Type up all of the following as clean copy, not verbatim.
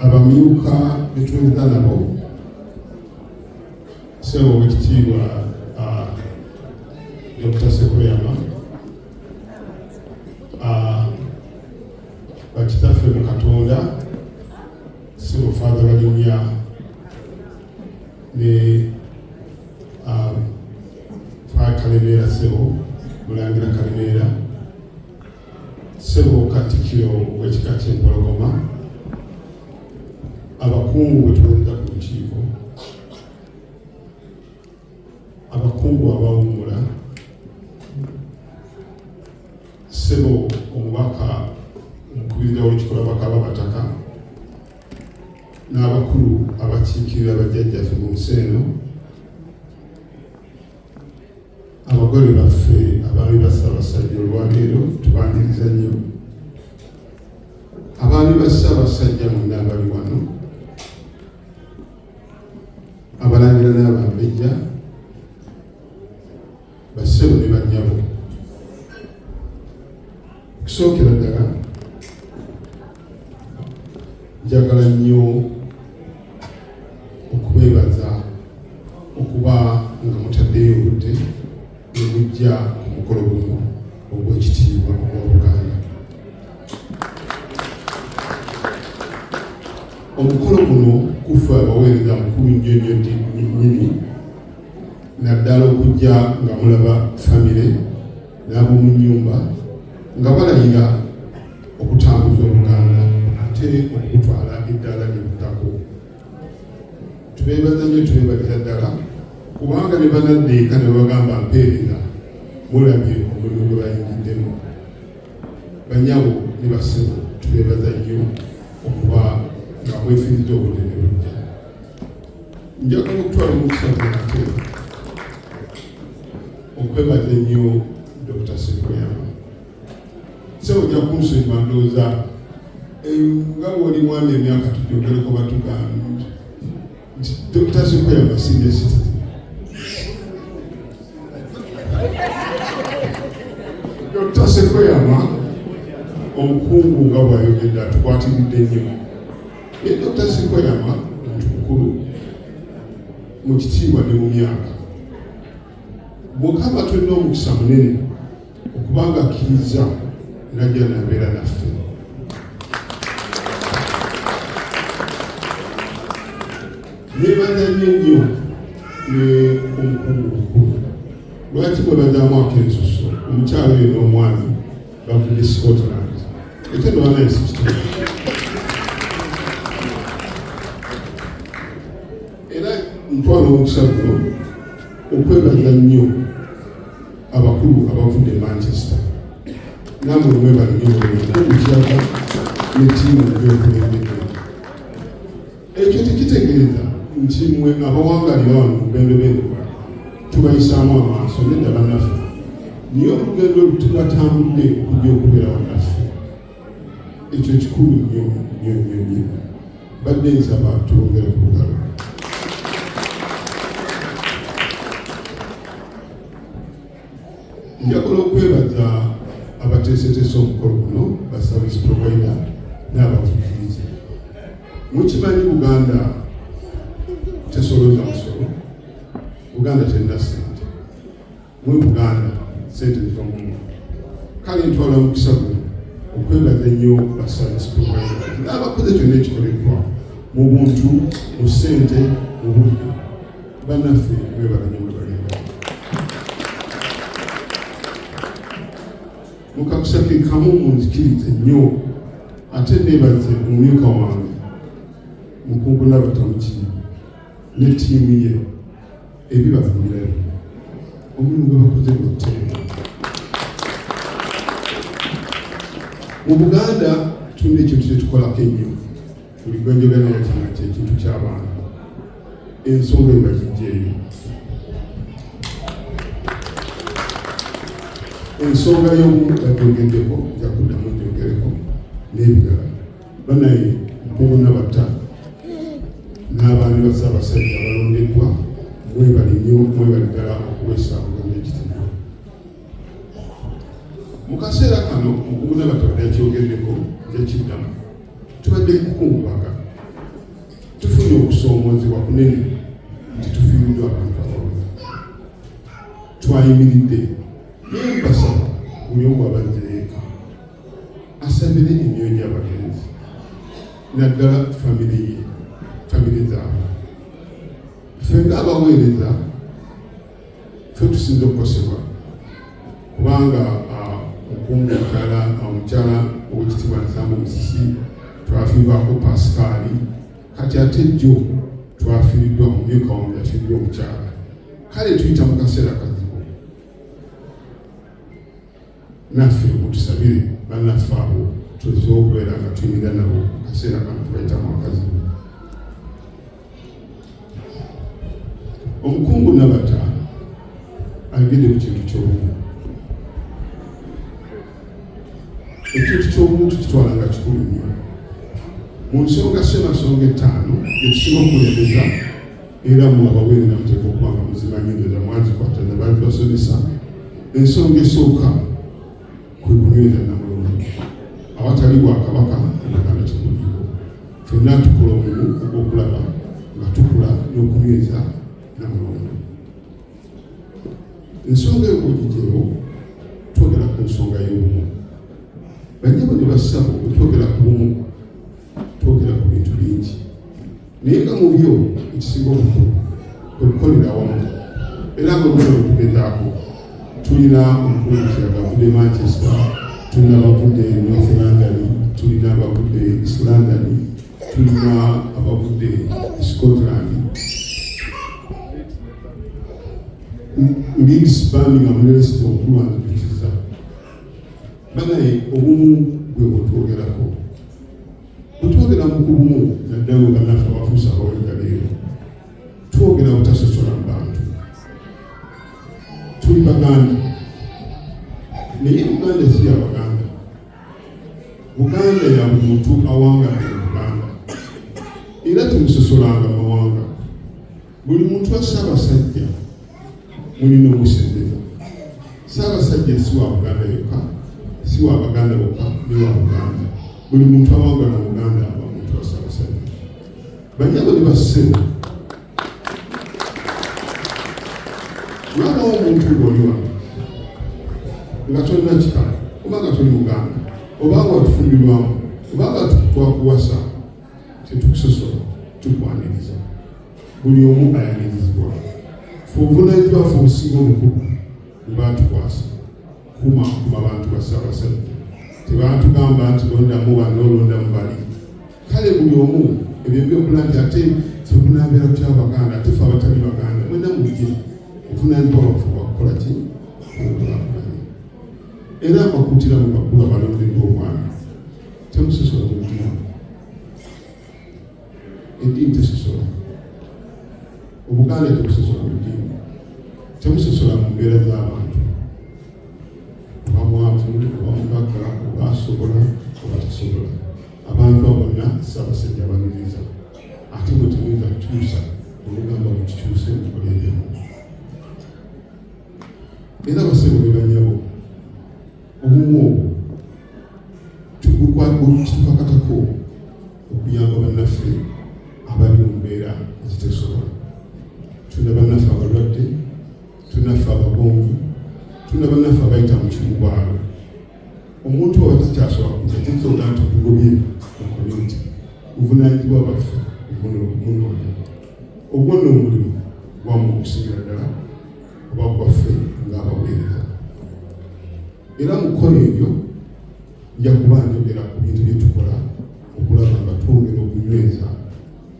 abamyuka betuweza nabo Ssebo Oweekitiibwa Dr. Sekoyama bakitaffe mu Katonda Ssebo Father Balinnya ne Kalemeera Ssebo Mulangira Kalemeera Ssebo Katikkiro w'ekika ky'Empologoma abakungu bwe tuweza ku lukiiko abakungu abawummula Ssebo omubaka omukubirira w'ekikola bakaba bataka n'abakulu abakiikirira bajjajjaffe mu nsi eno abagole baffe abaami ba Ssaabasajja olwaleero tubaniriza nnyo abaami ba Ssaabasajja mwenna abali wano abalangira n'abambejja bassebo ne bannyabo okusookera ddala njagala nnyo okubeebaza okuba nga mutaddeyo obudde ne mujja ku mukolo guno ogw'ekitiibwa ogwa Buganda. Omukolo guno kufa abaweereza mukulu nnyo nnyini naddala okujja nga mulaba famire n'ab'omu nnyumba nga balayira okutambuza Oluganda ate okutwala eddaala ly'ebutako. Tubeebaza nnyo tubeebaliza ddala kubanga ne banaddeeka ne bagamba mpeereza mulabye omulimu gwe bayingiddemu. Bannyabo ne bassebo tubeebaza nnyo okuba nga mwefiiriza obudde ne bujja. Njagala okutwala omukisa ate okwebaza ennyo Dr. Sekoyama. Ssebo ojja kunsonyiwa ndowooza nga bw'oli mwami emyaka tujjogereko batugamba nti Dr. Sekoyama senior citizen. Dr. Sekoyama omukungu nga bw'ayogedde atukwatiridde nnyo. Ye Dr. Sekoyama muntu mukulu mu kitiibwa ne mu myaka. Mukama tulina omukisa munene okubanga akkiriza najja n'abeera naffe. Neebaza nnyo ne omukungu mukulu. Lwaki mwebazaamu akensuso omukyalo oyo n'omwami bavudde Scotland ekyo ne era ntwala omukisa guno okwebaza nnyo abakulu abavudde Manchester. Namwe mwebale nnyo okukyaka ne ttiimu ebyokulembedde. Ekyo tekitegeeza nti mmwe abawangalira wano mu bendobendo tubayisaamu amaaso nedda bannaffe naye olugendo olutubatambudde okujja okubeera wannaffe ekyo kikulu nnyo nnyo nnyo nnyo. Badde nsaba twongere ku lugalo. Njagala okwebaza abateeseteese omukolo guno ba service provider n'abavugirizi. Mukimanyi Buganda tesolooza musolo. Buganda terina ssente. Mu Buganda ssente ziva mu muntu. Kale ntwala omukisa guno okwebaza ennyo ba service provider n'abakoze kyonna ekikoleddwa mu buntu, mu ssente, mu budde. Bannaffe mwebala nnyo mwebalinga. Mukakusa ke kamu munzikirize nnyo ate neebaze omumyuka wange Mukungu Nabatamukiibi ne ttiimu ye ebibavumirayo omulimu gwe bakoze gw'otteeka. Mu Buganda tulina ekintu kye tukolako ennyo buli gwe njogera naye kino ky'ekintu ky'abaana ensonga eyo bagijjeeyo. Ensonga y'omu bagyogeddeko nja kuddamu njogereko n'ebirala. Banaye Mukungu Nabata n'abaami ba Ssaabasajja abalondeddwa mwebali nnyo mwebali ddala okuweesa Buganda ekitiibwa. Mu kaseera kano Mukungu Nabata badde yakyogeddeko nja kiddamu tubadde kukungubaga tufunye okusoomozebwa kunene nti tufiiriddwa abantu abalala. Twayimiridde naye mbasaba buli omu abazze eka asabire emyoyo gy'abagenzi naddala famire zaabwe. Ffe ng'abaweereza ffe tusinze okukosebwa kubanga omukungu omukyala ow'ekitiibwa Nsambu Musisi twafiibwako Pasikaali, kati ate jjo twafiiriddwa omumyuka wange yafiiriddwa omukyala. Kale tuyita mu kaseera kazibu, naffe mutusabire bannaffe abo tusobola okubeera nga tuyimira nabo mu kaseera kano tubayitamu akazibu. Omukungu Nabata ayogedde ku kintu ky'obumu. Ekintu ky'obumu tukitwala nga kikulu nnyo. Mu nsonga ssemasonga 5 ekisinga okukulembeza era mu abaweereza muteeka okuba nga muzimanyi ndoza mwazikwata ne bali basomesa. Ensonga esooka kwe kunyweza Namulongo. Awatali Bwakabaka Buganda temuliwo. Ffenna tukola omulimu ogw'okulaba nga tukula n'okunyweza Namulongo. Ensonga y'okugijjeyo twogera ku nsonga y'obumu. Banyabo ne basabo bwe twogera ku bumu twogera ku bintu bingi, naye nga mu byo ekisinga obukulu kwe kukolera awamu. Era nga olugero tugezaako tulina omukungu Kiyaga avudde Manchester, tulina abavudde North London, tulina abavudde East London, tulina abavudde Scotland, Leeds, Birmingham ne Leicester omukulu wange tukiza. Banaye obumu bwe bwetwogerako. Bwetwogera mu kubumu naddala bannaffe abafuusa abawulira leero, twogera butasosola mu bantu. Tuli Baganda, naye Buganda si ya Baganda. Buganda ya buli muntu awangaala Buganda. Era tumusosolanga mawanga. Buli muntu wa Ssaabasajja mulina omusendeza. Ssaabasajja si wa Buganda yokka, si wa Baganda bokka, ne wa Buganda. Buli muntu awangala mu Buganda aba muntu wa Ssaabasajja. Banyabo ne bassebo lwabawo omuntu ng'oliwa nga tolina kika oba nga toli Muganda oba nga watufumbirwamu oba nga twakuwasa, tetukusosola, tukwaniriza. Buli omu ayanirizibwa. Ffe obuvunaanyizibwa ffe obusinga obukulu bwe baatukwasa kuuma bantu ba Ssaabasajja. Tebaatugamba nti londamu bano londamu bali. Kale buli omu ebyo byokula nti ate ffe tunaabeera tutya Baganda, ate ffe abatali Baganda mwena mujje obuvunaanyizibwa bwaffe bwakukola ki okulakulanye. Era abakuutira mu bakulu abalondeddwa omwami temusosola mu ddiini. Eddiini tesosola. Obuganda tebusosola mu ddiini. Temusosola mu mbeera z'abantu. Oba mwavu, oba mugagga, oba asobola, oba tasobola. Abantu abo bonna Ssaabasajja abaniriza. Ate bwe temuyinza kukyusa olugamba mukikyuse mukoleddemu. Era basebo ne banyabo obumu obwo kitukakatako okuyamba bannaffe abali mu mbeera ezitesobola. Tulina bannaffe abalwadde, tulinaffe abagonvu, tulina bannaffe abayita mu kimugwalo. Omuntu oba takyasobola kujja kisobola nti tugobye mu community. Buvunaanyizibwa baffe munoonya. Ogwo nno omulimu gwamu okusingira ddala oba gwaffe ng'abaweereza. Era mu kukola ebyo nja kuba njogera ku bintu bye tukola okulaba nga twongera okunyweza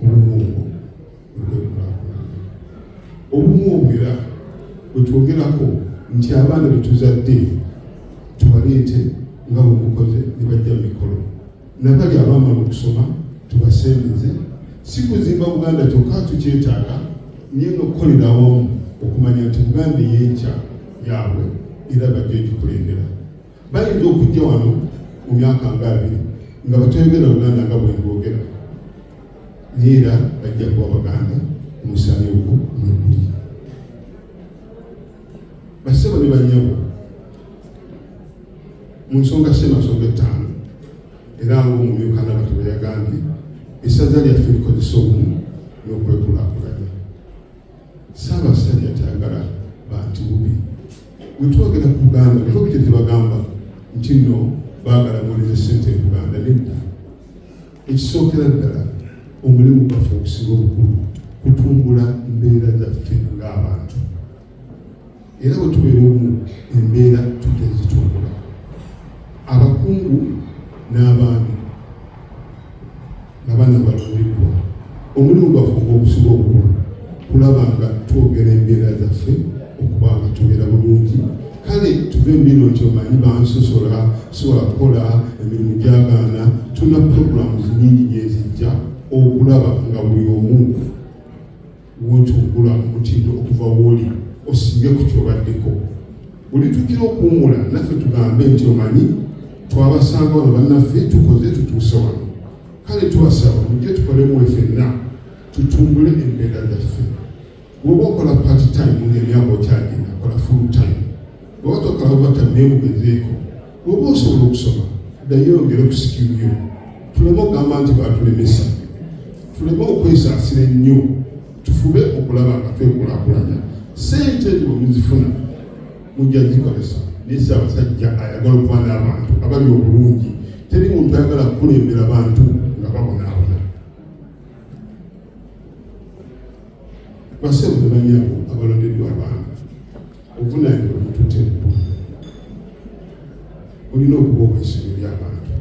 obumu obwo obwekulaakulanya. Obumu obwo era bwe twogerako nti abaana be tuzadde tubaleete nga bwe mukoze ne bajja mu mikolo. Nabali abaamala okusoma tubasembeze. Si kuzimba Buganda kyokka tukyetaaga, naye n'okukolera awamu okumanya nti Buganda ey'enkya yaabwe era bajja egikulembera. Bayinza okujja wano mu myaka nga 2 nga batayogera Buganda nga bwe ngogera, naye era bajja kuba Baganda omusaayi ogwo mweguli. Bassebo ne bannyabo mu nsonga ssemasonga 5 era ng'omumyuka Nabata bwe yagambye essaza lyaffe likozesa obumu n'okwekulaakulanya. Ssaabasajja tayagala bantu bubi. Bwe twogera ku Buganda tokite tebagamba nti nno baagala mwoleze ssente e Buganda. Nedda, ekisookera ddala omulimu gwaffe okusinga obukulu kutumbula mbeera zaffe ng'abantu, era bwe tubeera omu embeera tujja zitumbula. Abakungu n'abaami n'abaana balondeddwa, omulimu gwaffe ogw'okusinga obukulu kulaba nga twogera embeera zaffe okuba nga tubeera bulungi. Kale tuve mbino nti omanyi bansosola sobola kukola emirimu gyagaana. Tuna programs nyingi gyezijja okulaba nga buli omu wotumbula omutindo okuva wooli osinge ku kyobaddeko. Buli tukira okuwumula naffe tugambe nti omanyi twabasanga wano bannaffe tukoze tutuuse wano. Kale tubasaba mujje tukolemu ffenna tutumbule embeera zaffe. Bw'oba okola part time ng'emyaka okyagenda kola full time. Bw'oba tokola overtime naye mugezeeko. Bw'oba osobola okusoma ddayo yongere ku skill yo. Tuleme okugamba nti baatulemesa, tuleme okwesaasira ennyo, tufube okulaba nga twekulaakulanya. Ssente ezo bwe muzifuna mujja zikolesa. Naye Ssaabasajja ayagala okuba n'abantu abali obulungi. Teri muntu ayagala kukulembera bantu nga babonaabona. Bassebo ne bannyabo abalondeddwa abantu, obuvunaanyizibwa bututte eggulu. Olina okuba obwesimbu by'abantu,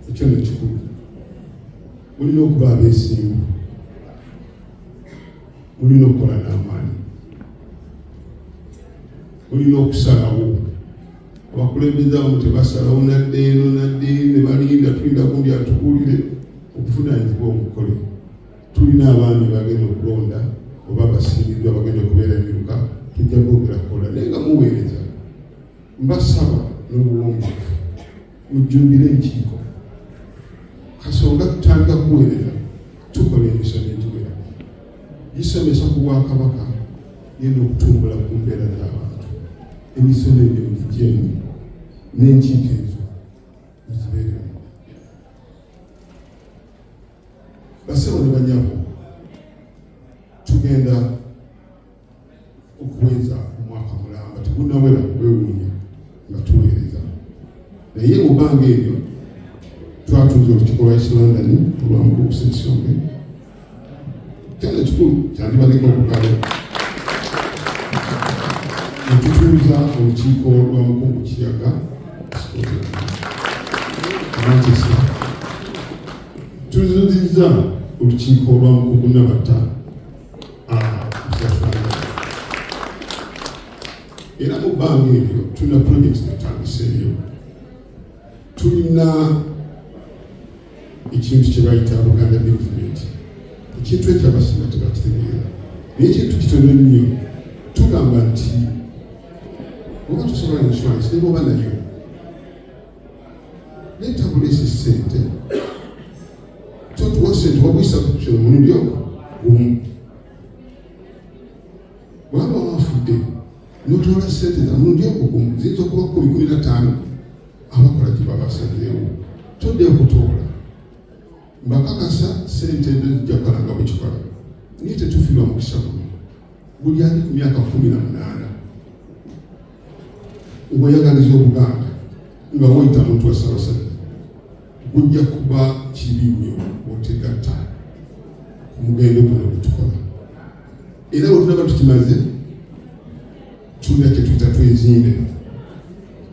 ekyo ne kikulu. Olina okuba abeesimbu, olina okukola n'amaanyi, olina okusalawo. Abakulembeze abamu tebasalawo nadde eno nadde ne balinda tulinda gundi atubuulire. Obuvunaanyizibwa obukole. Tulina abaami bagenda okulonda oba basimbiddwa bagenda okubeera emiruka, tujja kwogera kukola naye nga muweereza. Mbasaba n'obuwombeefu mujjumbire enkiiko, kasonga tutandika kuweereza tukola emisomo egiwera. Gisomesa ku Bwakabaka genda okutumbula ku mbeera z'abantu. Emisomo egyo mugigyeemu n'enkiiko ezo muzibeeremu. Bassebo ne bannyabo, tugenda okuweza omwaka mulamba tegunnawera wewuunya nga tuweereza. Naye mu bbanga eryo twatuuza olukiiko lwa East London olwamukukusa ensonga. Kyali ekikulu kyandibadeko okukala. Ne tutuuza olukiiko lwa Mukungu Kiyaga Manchester. Tuzuzizza olukiiko lwa Mukungu Nabata era mu bbanga eryo tulina projects netandiseeyo. Tulina ekintu kye bayita Buganda Movement. Ekintu ekyo abasinga tebakitegeera naye ekintu kitono nnyo. Tugamba nti oba tusobola insurance naye bw'oba nayo neetabula esi ssente totuwa ssente wabuyisa kino omulundi ogwo gumu. Bwaba wafudde n'otoola ssente za mulundi ogwo gumu ziyinza okuba 10-15 abakola gye babasazeewo. Todde okutoola mbakakasa ssente ezo zijja kukola nga bwe kikola. Naye tetufiirwa mukisa guno. Buli ali ku myaka 18 ng'oyagaliza Obuganda nga woyita muntu wa Ssaabasajja gujja kuba kibi nnyo bw'otegatta ku mugendo guno gwe tukola. Era bwe tunaba tukimaze tulina kye tuyita twezimbe.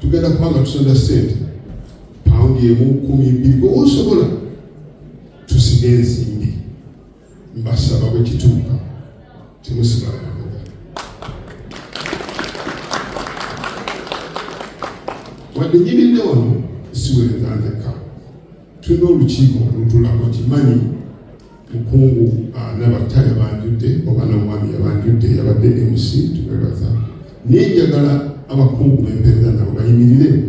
Tugenda kubanga tusonda ssente paundi emu 12 bw'osobola tusige ensimbi. Mbasaba bwe kituuka temusigala mabega. Wadde nyiridde wano siweereza nzekka. Tulina olukiiko olutulako kimanyi Mukungu Nabata yabanjudde oba n'omwami yabanjudde yabadde MC tubeebaza. Naye njagala abakungu b'empeereza nabo bayimirire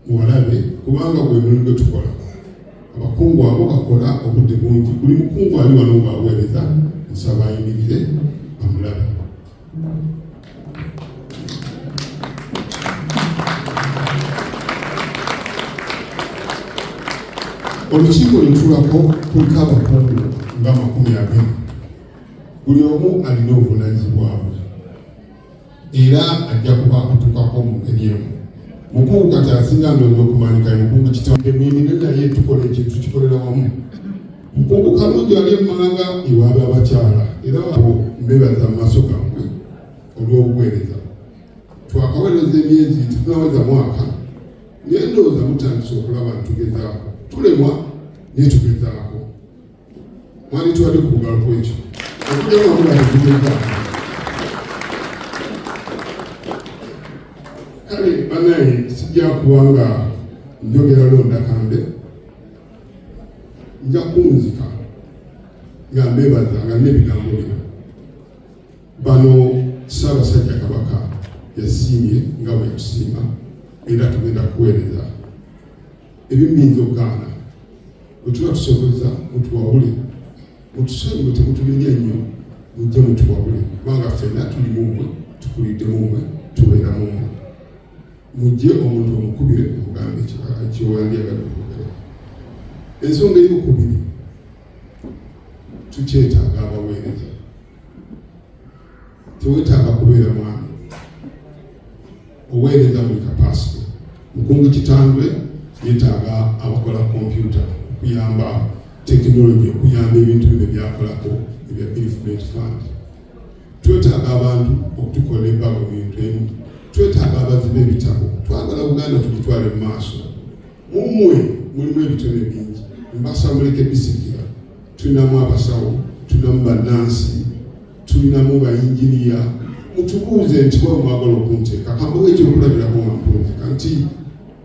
muwalabe kubanga gwe mulimu gwe tukola. Abakungu abo bakola obudde bungi. Buli mukungu ali wano ng'aweereza nsaba ayimirire bamulabe. olukiiko lwetulako kuliko abakungu nga 20. buli omu alina obuvunaanyizibwa bwe era ajja kuba akutukako mu ngeri emu. Mukungu kati asinga ndowooza okumanyika mukungu kitandemwinire naye tukola ekintu tukikolera wamu. Mukungu Kalungi ali emmanga ewaabe abakyala era abo mbebaza mu maaso gammwe olw'obuweereza. Twakaweereza emyezi tetunaweza mwaka naye ndowooza mutandise okulaba ntugezaako tulemwa naye tugezaako. Mwali tuwadde ku bugalo kwekyo okujja wamula tetugezaako. Kale banaye sijja kubanga njogera londa kambe nja kunzika nga mbebaza nga n'ebigambo bino bano Ssaabasajja Kabaka yasiimye nga bwe tusiima era tugenda kuweereza ebimuyinza okugaana bwe tuba tusobozza mutuwabule mutusonyiwe temutumenya nnyo mujje mutuwabule kubanga ffenna tuli mumwe tukulidde mumwe tubeera mumwe. Mujje omuntu omukubire omugambe ekyowandiyagadde okwogera. Ensonga ey'okubiri tukyetaaga abaweereza. Teweetaaga kubeera mwami oweereza buli kapasite. Mukungu Kitandwe yeetaaga abakola kompyuta okuyamba tekinologi okuyamba ebintu bino byakolako ebya Bereavement Fund. Twetaaga abantu okutukola embago mu bintu emu. Twetaaga abaziba ebitabo. Twagala Buganda tugitwale mu maaso. Mumwe mulimu ebitone bingi. Mbasa muleke bisikira. Tulinamu abasawo, tulinamu bannansi, tulinamu bayinginiya. Mutubuuze nti bwe mwagala okunteeka kambawo ekyokulabirako nga mpunzika nti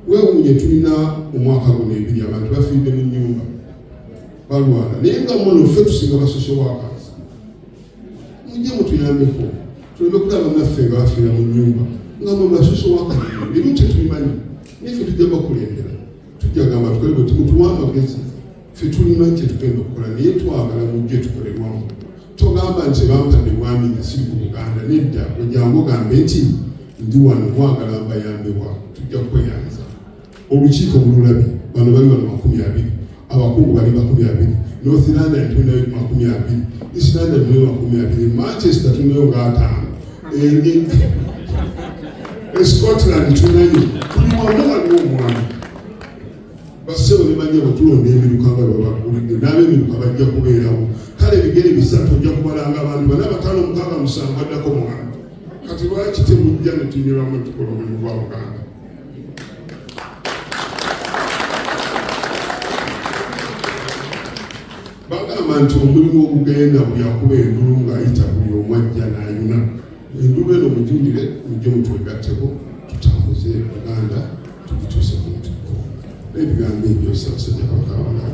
weewuunye tulina omwaka guno 2 abantu bafiiridde mu nnyumba balwana naye nga muno ffe tusinga ba social workers. Mujje mutuyambeko tuleme kulaba naffe nga bafiira mu nnyumba nga mwe ba social workers ebimu tetubimanyi naye ffe tujja bakulembera tujja gamba tukole bwe mutuwa amagezi ffe tulina kyetugenda okukola naye twagala mujje tukolerwamu. Togamba nti bamutadde mwami siri ku Buganda nedda ojjangu ogambe nti ndi wano mwagala mbayambewa tujja kweyanza. Olukiiko bululabi bano bali wano 20 abakungu bali 20 North London tunayo 20 East London tunayo 20 Manchester tunayo nga 5 Scotland tunayo tuli wamu waliwo omwami basebo ne bajja batulonda emiruka nga babakulidde n'ab'emiruka bajja kubeerawo. Kale ebigere 3 ojja kubalanga abantu 4 5 6 7 addako mwami. Kati lwaki temujja ne tunyuramu tukola omulimu gwa Buganda? Bagamba nti omulimu ogugenda buli akuba endulu ng'ayita buli omu ajja n'ayuna. Endulu eno mujulire mujje mutwegatteko tutambuze Buganda tugituuse ku ntikko. Ebigambo ebyo Ssaabasajja Kabaka wange.